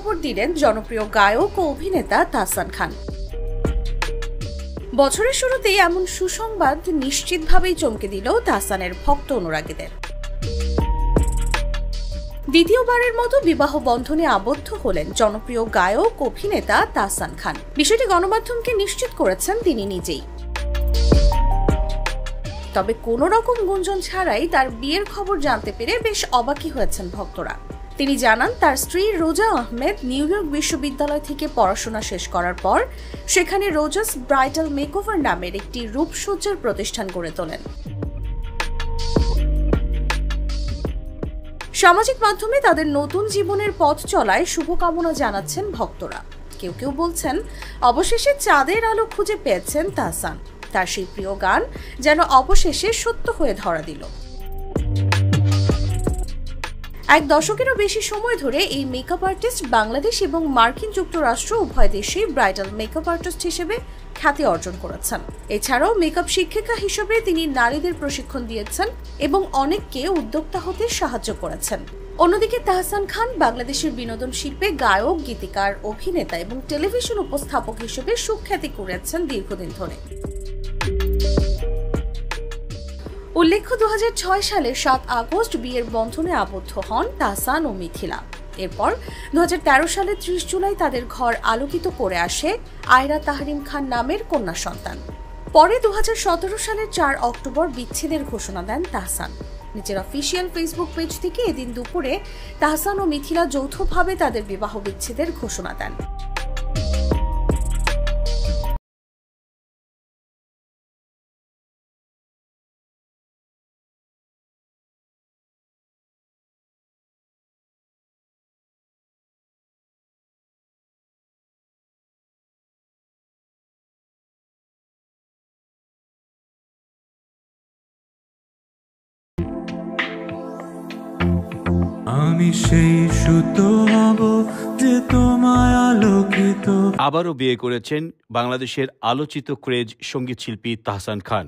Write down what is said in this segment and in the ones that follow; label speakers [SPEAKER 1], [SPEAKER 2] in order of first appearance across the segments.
[SPEAKER 1] সুখবর দিলেন জনপ্রিয় গায়ক ও অভিনেতা তাহসান খান। বছরের শুরুতেই এমন সুসংবাদ নিশ্চিতভাবেই চমকে দিল তাহসানের ভক্ত অনুরাগীদের। দ্বিতীয়বারের মতো বিবাহ বন্ধনে আবদ্ধ হলেন জনপ্রিয় গায়ক অভিনেতা তাহসান খান। বিষয়টি গণমাধ্যমকে নিশ্চিত করেছেন তিনি নিজেই। তবে কোনো রকম গুঞ্জন ছাড়াই তার বিয়ের খবর জানতে পেরে বেশ অবাকই হয়েছেন ভক্তরা। তিনি জানান, তার স্ত্রী রোজা আহমেদ নিউ ইয়র্ক বিশ্ববিদ্যালয় থেকে পড়াশোনা শেষ করার পর সেখানে রোজাস ব্রাইডাল মেকওভার নামের একটি রূপসজ্জার প্রতিষ্ঠান গড়ে তোলেন। সামাজিক মাধ্যমে তাদের নতুন জীবনের পথ চলায় শুভকামনা জানাচ্ছেন ভক্তরা। কেউ কেউ বলছেন, অবশেষে চাঁদের আলো খুঁজে পেয়েছেন তাহসান। তার সেই প্রিয় গান যেন অবশেষে সত্য হয়ে ধরা দিল। এক দশকেরও বেশি সময় ধরে এই মেকআপ আর্টিস্ট বাংলাদেশ এবং মার্কিন যুক্তরাষ্ট্র উভয় দেশেই ব্রাইডাল মেকআপ আর্টিস্ট হিসেবে খ্যাতি অর্জন করেছেন। এছাড়াও মেকআপ শিক্ষিকা হিসেবে তিনি নারীদের প্রশিক্ষণ দিয়েছেন এবং অনেককে উদ্যোক্তা হতে সাহায্য করেছেন। অন্যদিকে তাহসান খান বাংলাদেশের বিনোদন শিল্পে গায়ক, গীতিকার, অভিনেতা এবং টেলিভিশন উপস্থাপক হিসেবে সুখ্যাতি করেছেন দীর্ঘদিন ধরে। উল্লেখ্য, 2006 সালের 7 আগস্ট বিয়ের বন্ধনে আবদ্ধ হন তাহসান ও মিথিলা। এরপর 2013 সালের 30 জুলাই তাদের ঘর আলোকিত করে আসে আয়রা তাহরিম খান নামের কন্যা সন্তান। পরে 2017 সালের 4 অক্টোবর বিচ্ছেদের ঘোষণা দেন তাহসান। নিজের অফিসিয়াল ফেসবুক পেজ থেকে এদিন দুপুরে তাহসান ও মিথিলা যৌথভাবে তাদের বিবাহ বিচ্ছেদের ঘোষণা দেন।
[SPEAKER 2] আমি সেই সুতো হব যে তোমায় আলোকিত।
[SPEAKER 3] আবারও বিয়ে করেছেন বাংলাদেশের আলোচিত ক্রেজ সঙ্গীত শিল্পী তাহসান খান।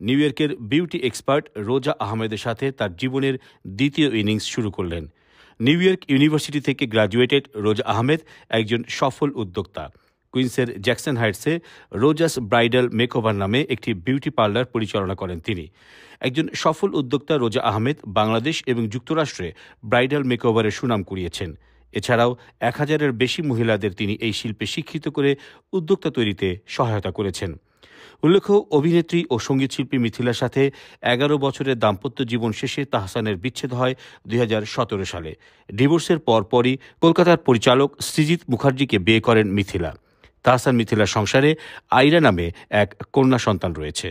[SPEAKER 3] নিউ ইয়র্কের বিউটি এক্সপার্ট রোজা আহমেদের সাথে তার জীবনের দ্বিতীয় ইনিংস শুরু করলেন। নিউ ইয়র্ক ইউনিভার্সিটি থেকে গ্র্যাজুয়েটেড রোজা আহমেদ একজন সফল উদ্যোক্তা। কুইন্সের জ্যাকসন হাইটসে রোজাস ব্রাইডাল মেকওভার নামে একটি বিউটি পার্লার পরিচালনা করেন তিনি। একজন সফল উদ্যোক্তা রোজা আহমেদ বাংলাদেশ এবং যুক্তরাষ্ট্রে ব্রাইডাল মেকওভারের সুনাম কুড়িয়েছেন। এছাড়াও 1000-এর বেশি মহিলাদের তিনি এই শিল্পে শিক্ষিত করে উদ্যোক্তা তৈরিতে সহায়তা করেছেন। উল্লেখ্য, অভিনেত্রী ও সঙ্গীতশিল্পী মিথিলার সাথে 11 বছরের দাম্পত্য জীবন শেষে তাহসানের বিচ্ছেদ হয় 2017 সালে। ডিভোর্সের পরপরই কলকাতার পরিচালক সৃজিত মুখার্জিকে বিয়ে করেন মিথিলা। তাহসান মিথিলার সংসারে আয়রা নামে এক কন্যা সন্তান রয়েছে।